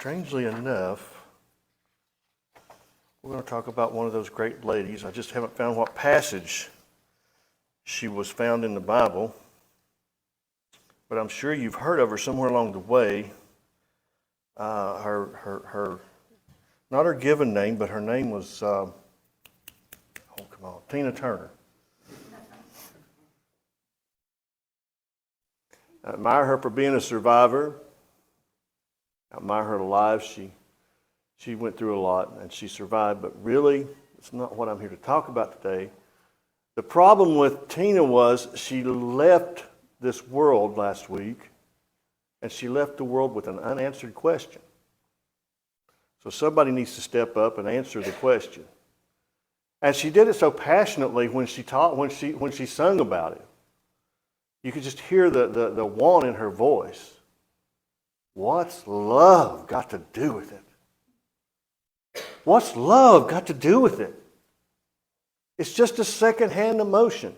Strangely enough, we're going to talk about one of those great ladies. I just haven't found what passage she was found in the Bible, but I'm sure you've heard of her somewhere along the way. Her not her given name, but her name was, Tina Turner. I admire her for being a survivor. I admire her alive. She went through a lot and she survived, but really, it's not what I'm here to talk about today. The problem with Tina was she left this world last week, and she left the world with an unanswered question. So somebody needs to step up and answer the question. And she did it so passionately when she taught, when she sung about it. You could just hear the want in her voice. What's love got to do with it? What's love got to do with it? It's just a second-hand emotion.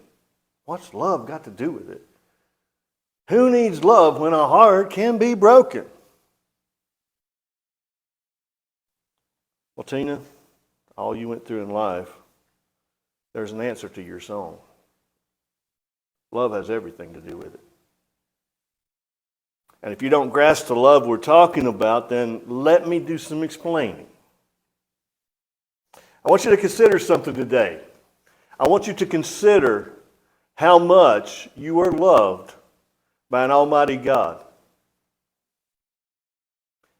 What's love got to do with it? Who needs love when a heart can be broken? Well, Tina, all you went through in life, there's an answer to your song. Love has everything to do with it. And if you don't grasp the love we're talking about, then let me do some explaining. I want you to consider something today. I want you to consider how much you are loved by an almighty God.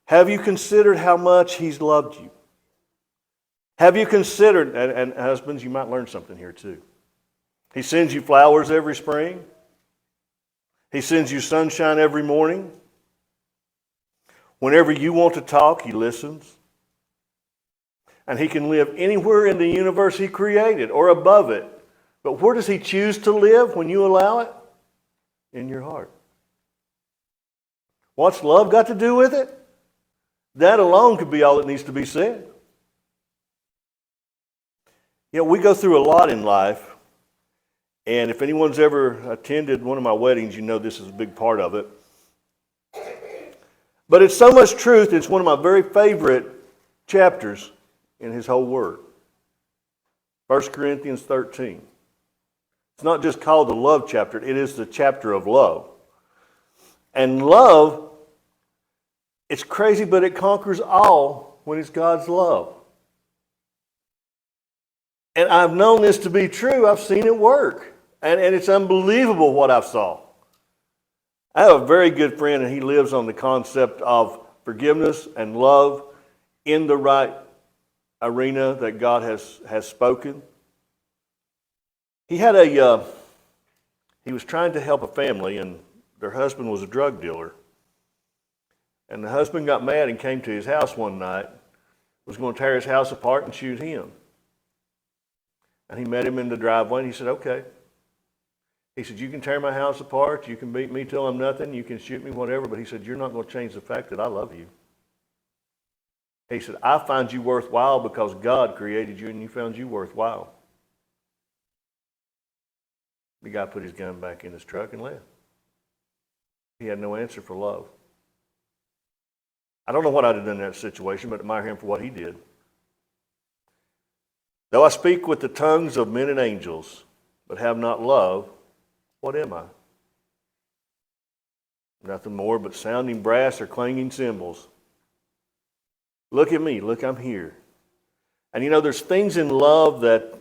Have you considered how much He's loved you? Have you considered, and husbands, you might learn something here too. He sends you flowers every spring. He sends you sunshine every morning. Whenever you want to talk, He listens. And He can live anywhere in the universe He created or above it. But where does He choose to live when you allow it? In your heart. What's love got to do with it? That alone could be all that needs to be said. You know, we go through a lot in life. And if anyone's ever attended one of my weddings, you know this is a big part of it. But it's so much truth, it's one of my very favorite chapters in His whole Word. 1 Corinthians 13. It's not just called the love chapter, it is the chapter of love. And love, it's crazy, but it conquers all when it's God's love. And I've known this to be true. I've seen it work. And it's unbelievable what I've saw. I have a very good friend, and he lives on the concept of forgiveness and love in the right arena that God has spoken. He was trying to help a family, and their husband was a drug dealer. And the husband got mad and came to his house one night, was going to tear his house apart and shoot him. And he met him in the driveway, and he said, okay. He said, you can tear my house apart, you can beat me till I'm nothing, you can shoot me, whatever, but he said, you're not going to change the fact that I love you. He said, I find you worthwhile because God created you and you found you worthwhile. The guy put his gun back in his truck and left. He had no answer for love. I don't know what I'd have done in that situation, but admire him for what he did. Though I speak with the tongues of men and angels, but have not love, what am I? Nothing more but sounding brass or clanging cymbals. Look at me. Look, I'm here. And you know, there's things in love that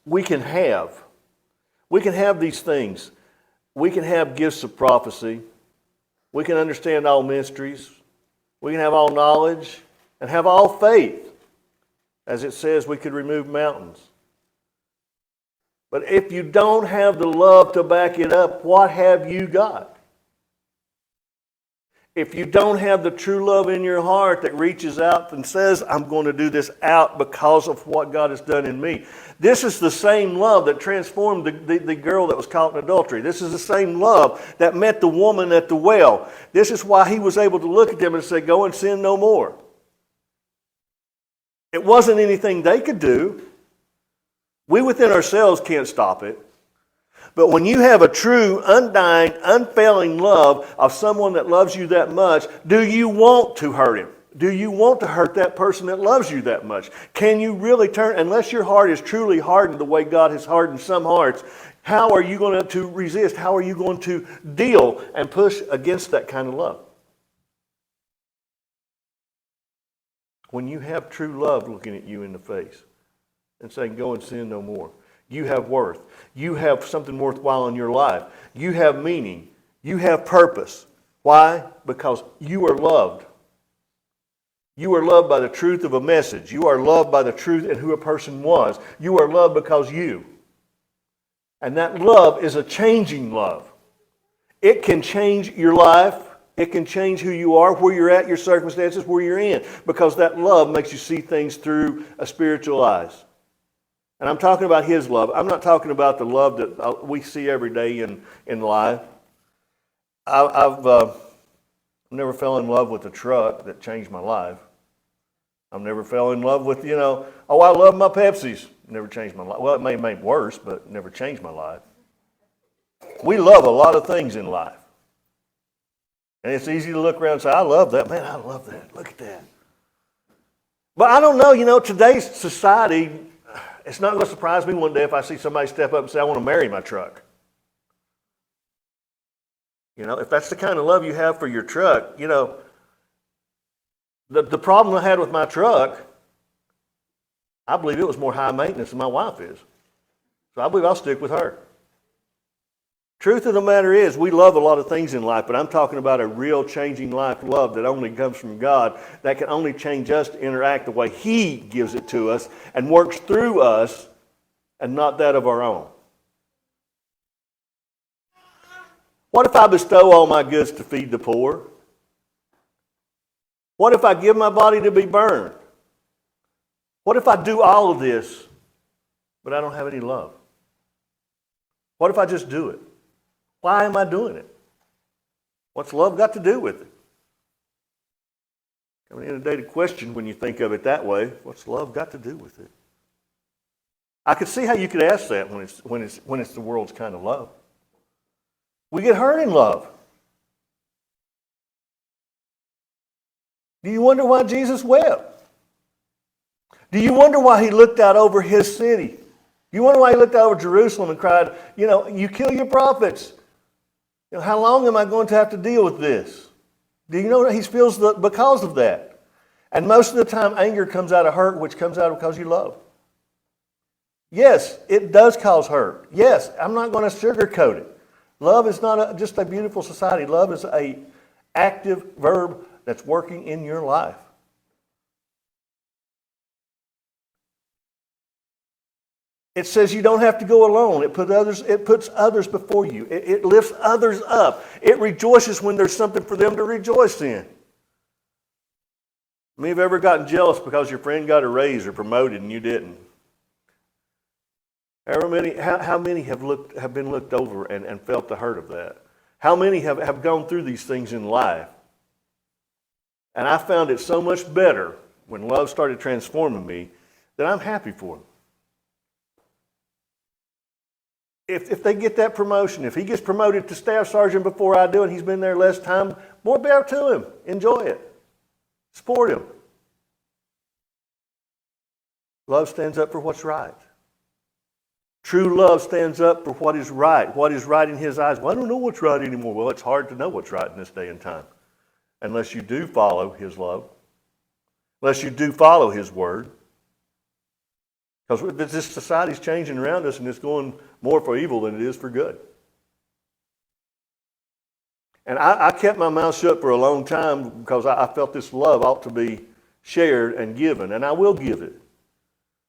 we can have. We can have these things. We can have gifts of prophecy. We can understand all mysteries. We can have all knowledge and have all faith. As it says, we could remove mountains. But if you don't have the love to back it up, what have you got? If you don't have the true love in your heart that reaches out and says, I'm going to do this out because of what God has done in me. This is the same love that transformed the girl that was caught in adultery. This is the same love that met the woman at the well. This is why He was able to look at them and say, go and sin no more. It wasn't anything they could do. We within ourselves can't stop it. But when you have a true, undying, unfailing love of someone that loves you that much, do you want to hurt him? Do you want to hurt that person that loves you that much? Can you really turn, unless your heart is truly hardened the way God has hardened some hearts, how are you going to resist? How are you going to deal and push against that kind of love? When you have true love looking at you in the face and saying, go and sin no more. You have worth. You have something worthwhile in your life. You have meaning. You have purpose. Why? Because you are loved. You are loved by the truth of a message. You are loved by the truth and who a person was. You are loved because you. And that love is a changing love. It can change your life. It can change who you are, where you're at, your circumstances, where you're in. Because that love makes you see things through a spiritual eyes. And I'm talking about His love. I'm not talking about the love that we see every day in life. I've never fell in love with a truck that changed my life. I've never fell in love with, I love my Pepsis. Never changed my life. Well, it may make worse, but never changed my life. We love a lot of things in life. And it's easy to look around and say, I love that. Man, I love that. Look at that. But I don't know, today's society, it's not going to surprise me one day if I see somebody step up and say, I want to marry my truck. If that's the kind of love you have for your truck, the problem I had with my truck, I believe it was more high maintenance than my wife is. So I believe I'll stick with her. Truth of the matter is, we love a lot of things in life, but I'm talking about a real changing life love that only comes from God, that can only change us to interact the way He gives it to us and works through us and not that of our own. What if I bestow all my goods to feed the poor? What if I give my body to be burned? What if I do all of this, but I don't have any love? What if I just do it? Why am I doing it? What's love got to do with it? An inundated question when you think of it that way. What's love got to do with it? I could see how you could ask that when it's the world's kind of love. We get hurt in love. Do you wonder why Jesus wept? Do you wonder why He looked out over His city? Do you wonder why He looked out over Jerusalem and cried, you kill your prophets. How long am I going to have to deal with this? Do you know that He feels because of that? And most of the time, anger comes out of hurt, which comes out because you love. Yes, it does cause hurt. Yes, I'm not going to sugarcoat it. Love is not just a beautiful society. Love is an active verb that's working in your life. It says you don't have to go alone. It puts others before you. It lifts others up. It rejoices when there's something for them to rejoice in. How many have ever gotten jealous because your friend got a raise or promoted and you didn't? How many have been looked over and felt the hurt of that? How many have gone through these things in life? And I found it so much better when love started transforming me that I'm happy for them. If they get that promotion, if he gets promoted to staff sergeant before I do and he's been there less time, more power to him. Enjoy it. Support him. Love stands up for what's right. True love stands up for what is right in His eyes. Well, I don't know what's right anymore. Well, it's hard to know what's right in this day and time unless you do follow His love, unless you do follow His word. Because this society's changing around us and it's going more for evil than it is for good. And I kept my mouth shut for a long time because I felt this love ought to be shared and given, and I will give it.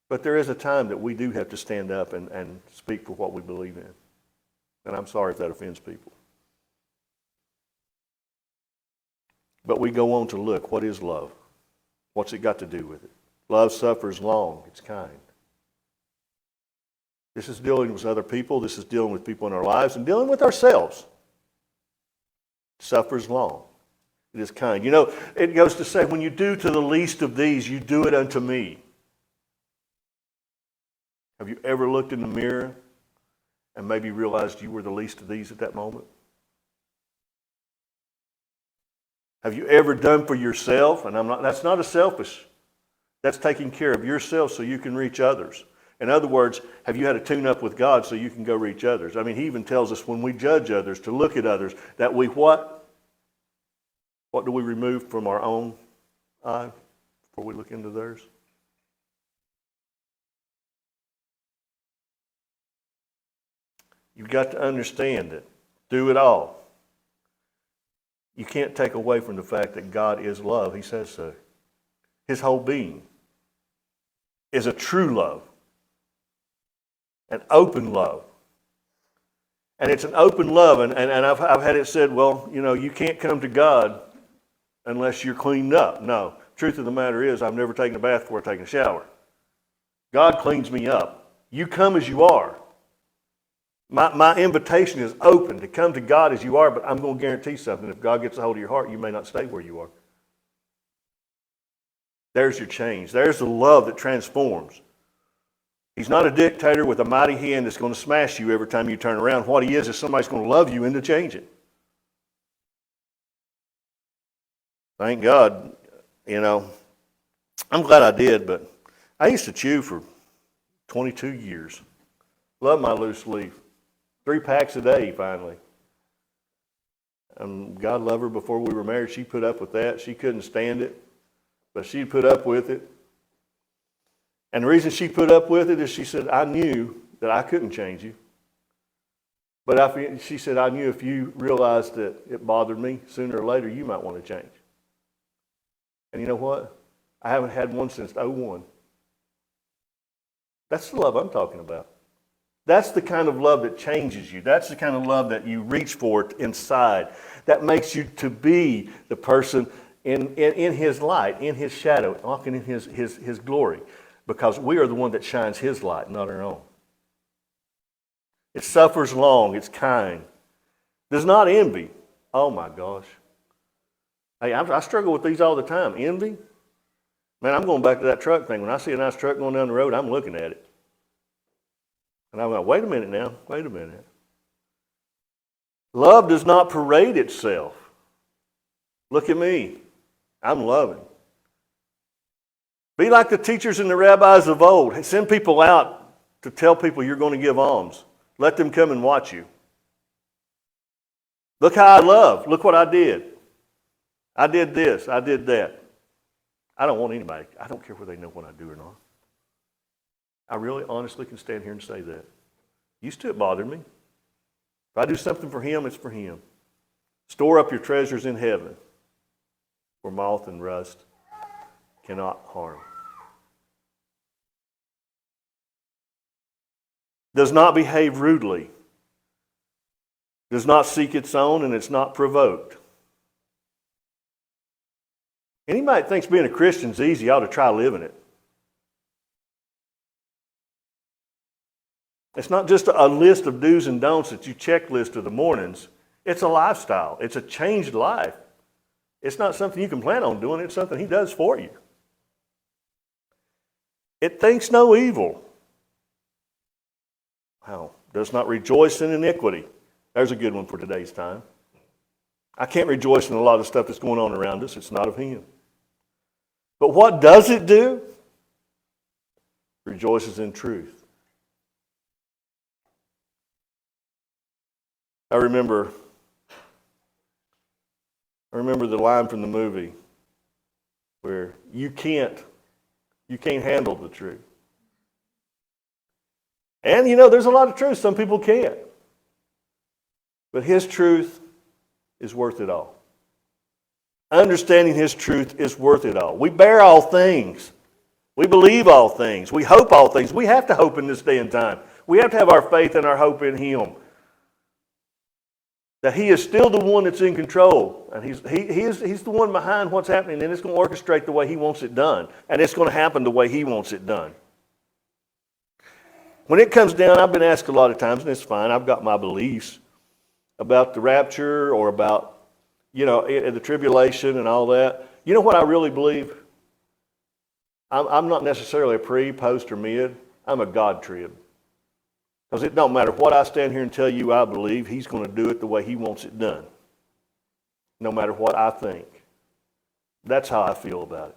But there is a time that we do have to stand up and speak for what we believe in. And I'm sorry if that offends people. But we go on to look, what is love? What's it got to do with it? Love suffers long, it's kind. This is dealing with other people. This is dealing with people in our lives and dealing with ourselves. It suffers long. It is kind. It goes to say, when you do to the least of these, you do it unto me. Have you ever looked in the mirror and maybe realized you were the least of these at that moment? Have you ever done for yourself, and that's not a selfish, that's taking care of yourself so you can reach others. In other words, have you had a tune-up with God so you can go reach others? I mean, he even tells us when we judge others to look at others, that we what? What do we remove from our own eye before we look into theirs? You've got to understand it. Do it all. You can't take away from the fact that God is love. He says so. His whole being is a true love, an open love. And it's an open love, and I've had it said, well, you know, you can't come to God unless you're cleaned up. No, truth of the matter is I've never taken a bath before taking a shower. God cleans me up. You come as you are. My invitation is open to come to God as you are, but I'm going to guarantee something. If God gets a hold of your heart, you may not stay where you are. There's your change. There's the love that transforms. He's not a dictator with a mighty hand that's going to smash you every time you turn around. What he is somebody's going to love you into change it. Thank God, you know. I'm glad I did, but I used to chew for 22 years. Love my loose leaf. 3 packs a day, finally. God loved her before we were married. She put up with that. She couldn't stand it, but she put up with it. And the reason she put up with it is she said, I knew that I couldn't change you. But she said, I knew if you realized that it bothered me, sooner or later you might want to change. And you know what? I haven't had one since 2001. That's the love I'm talking about. That's the kind of love that changes you. That's the kind of love that you reach for inside. That makes you to be the person in his light, in his shadow, walking in his glory. Because we are the one that shines his light, not our own. It suffers long. It's kind. Does not envy. Oh my gosh. Hey, I struggle with these all the time. Envy? Man, I'm going back to that truck thing. When I see a nice truck going down the road, I'm looking at it. And I'm like, wait a minute now. Wait a minute. Love does not parade itself. Look at me. I'm loving. Be like the teachers and the rabbis of old. Send people out to tell people you're going to give alms. Let them come and watch you. Look how I love. Look what I did. I did this. I did that. I don't want anybody. I don't care whether they know what I do or not. I really honestly can stand here and say that. Used to, it bothered me. If I do something for him, it's for him. Store up your treasures in heaven, where moth and rust cannot harm. Does not behave rudely. Does not seek its own, and it's not provoked. Anybody that thinks being a Christian is easy ought to try living it. It's not just a list of do's and don'ts that you checklist of the mornings. It's a lifestyle. It's a changed life. It's not something you can plan on doing. It's something he does for you. It thinks no evil. Wow. Does not rejoice in iniquity. There's a good one for today's time. I can't rejoice in a lot of stuff that's going on around us. It's not of him. But what does it do? Rejoices in truth. I remember the line from the movie where you can't handle the truth. And you know, there's a lot of truth some people can't. But his truth is worth it all. Understanding his truth is worth it all. We bear all things. We believe all things. We hope all things. We have to hope in this day and time. We have to have our faith and our hope in him. That he is still the one that's in control. And he's the one behind what's happening, and it's going to orchestrate the way he wants it done. And it's going to happen the way he wants it done. When it comes down, I've been asked a lot of times, and it's fine, I've got my beliefs about the rapture or about, you know, the tribulation and all that. You know what I really believe? I'm not necessarily a pre, post, or mid. I'm a God trib. Because it don't matter what I stand here and tell you I believe, he's going to do it the way he wants it done. No matter what I think. That's how I feel about it.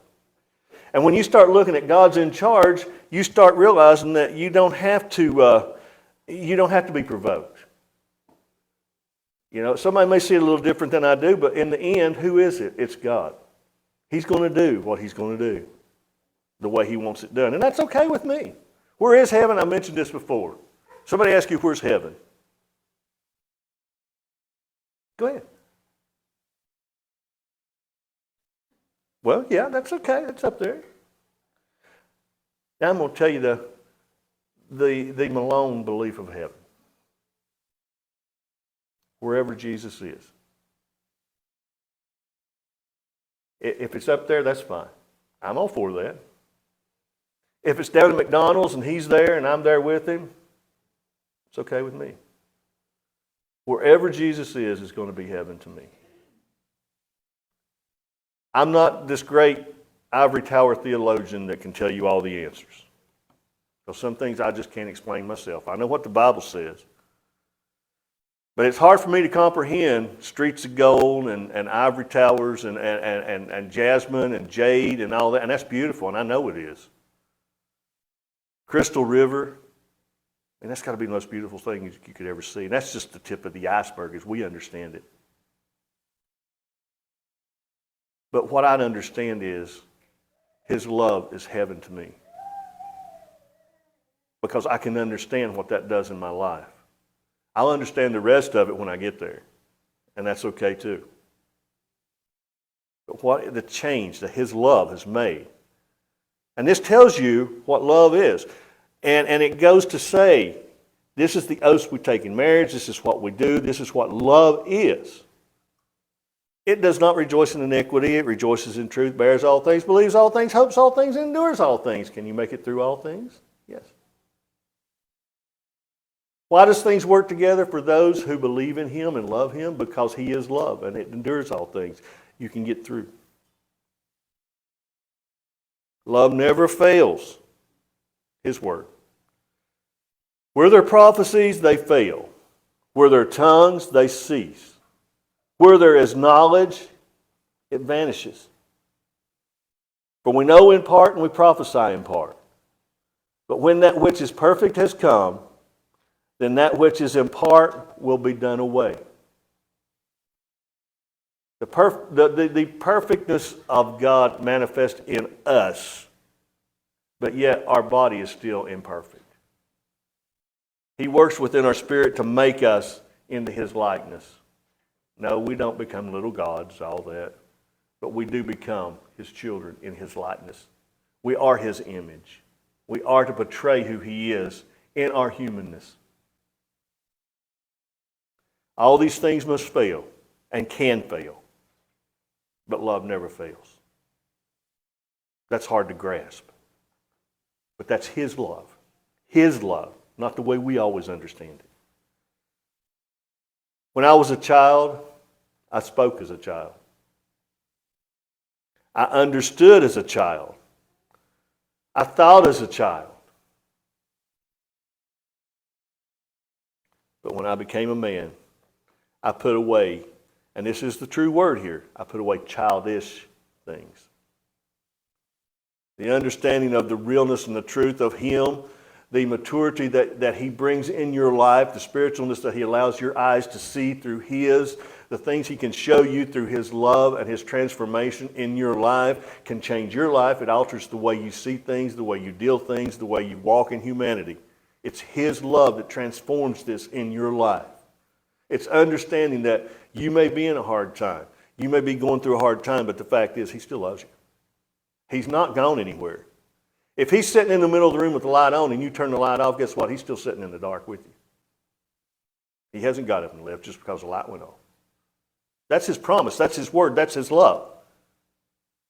And when you start looking at God's in charge, you start realizing that you don't have to be provoked. You know, somebody may see it a little different than I do, but in the end, who is it? It's God. He's going to do what he's going to do the way he wants it done. And that's okay with me. Where is heaven? I mentioned this before. Somebody asks you, where's heaven? Go ahead. Well, yeah, that's okay. That's up there. Now I'm going to tell you the Malone belief of heaven. Wherever Jesus is. If it's up there, that's fine. I'm all for that. If it's down at McDonald's and he's there and I'm there with him, it's okay with me. Wherever Jesus is going to be heaven to me. I'm not this great ivory tower theologian that can tell you all the answers. Because some things I just can't explain myself. I know what the Bible says. But it's hard for me to comprehend streets of gold and ivory towers and jasmine and jade and all that. And that's beautiful, and I know it is. Crystal River, and that's got to be the most beautiful thing you could ever see. And that's just the tip of the iceberg as we understand it. But what I understand is his love is heaven to me. Because I can understand what that does in my life. I'll understand the rest of it when I get there. And that's okay too. But what the change that his love has made. And this tells you what love is. And it goes to say, this is the oaths we take in marriage, this is what we do, this is what love is. It does not rejoice in iniquity, it rejoices in truth, bears all things, believes all things, hopes all things, endures all things. Can you make it through all things? Yes. Why does things work together for those who believe in him and love him? Because he is love and it endures all things. You can get through. Love never fails. His word. Where there are prophecies, they fail. Where there are tongues, they cease. Where there is knowledge, it vanishes. For we know in part and we prophesy in part. But when that which is perfect has come, then that which is in part will be done away. The perfectness of God manifests in us, but yet our body is still imperfect. He works within our spirit to make us into his likeness. No, we don't become little gods, all that, but we do become his children in his likeness. We are his image. We are to portray who he is in our humanness. All these things must fail and can fail, but love never fails. That's hard to grasp, but that's his love, not the way we always understand it. When I was a child, I spoke as a child. I understood as a child. I thought as a child. But when I became a man, I put away, and this is the true word here, I put away childish things. The understanding of the realness and the truth of him, the maturity that he brings in your life, the spiritualness that he allows your eyes to see through his, the things he can show you through his love and his transformation in your life can change your life. It alters the way you see things, the way you deal things, the way you walk in humanity. It's his love that transforms this in your life. It's understanding that you may be in a hard time. You may be going through a hard time, but the fact is he still loves you. He's not gone anywhere. If he's sitting in the middle of the room with the light on and you turn the light off, guess what? He's still sitting in the dark with you. He hasn't got up and left just because the light went on. That's his promise. That's his word. That's his love.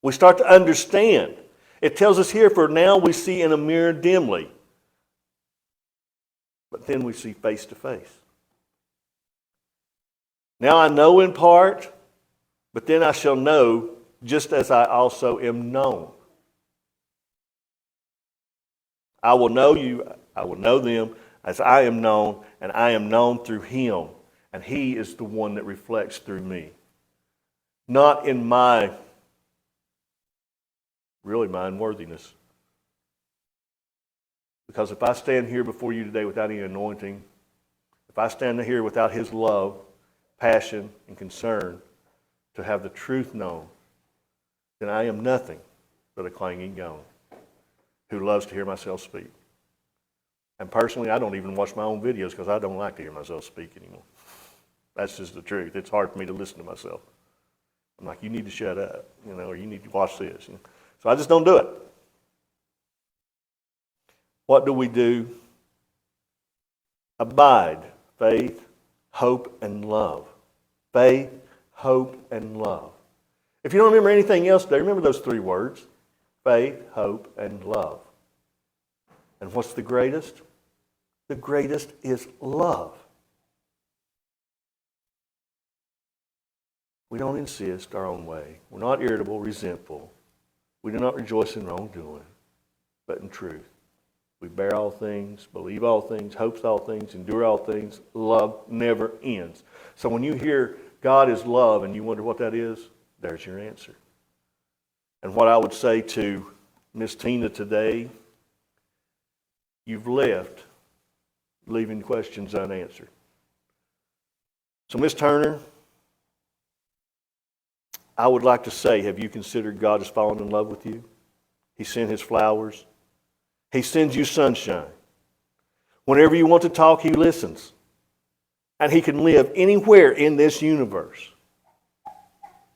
We start to understand. It tells us here, for now we see in a mirror dimly, but then we see face to face. Now I know in part, but then I shall know just as I also am known. I will know you, I will know them, as I am known, and I am known through him. And he is the one that reflects through me. Not in my unworthiness. Because if I stand here before you today without any anointing, if I stand here without his love, passion, and concern to have the truth known, then I am nothing but a clanging gong who loves to hear myself speak. And personally, I don't even watch my own videos because I don't like to hear myself speak anymore. That's just the truth. It's hard for me to listen to myself. I'm like, you need to shut up, or you need to watch this. So I just don't do it. What do we do? Abide. Faith, hope, and love. Faith, hope, and love. If you don't remember anything else today, remember those three words. Faith, hope, and love. And what's the greatest? The greatest is love. We don't insist our own way. We're not irritable, resentful. We do not rejoice in wrongdoing, but in truth. We bear all things, believe all things, hope all things, endure all things. Love never ends. So when you hear God is love and you wonder what that is, there's your answer. And what I would say to Miss Tina today, you've left leaving questions unanswered. So Miss Turner, I would like to say, have you considered God has fallen in love with you? He sent his flowers. He sends you sunshine. Whenever you want to talk, he listens. And he can live anywhere in this universe.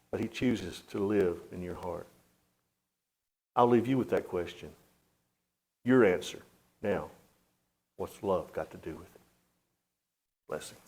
But he chooses to live in your heart. I'll leave you with that question. Your answer. Now, what's love got to do with it? Blessings.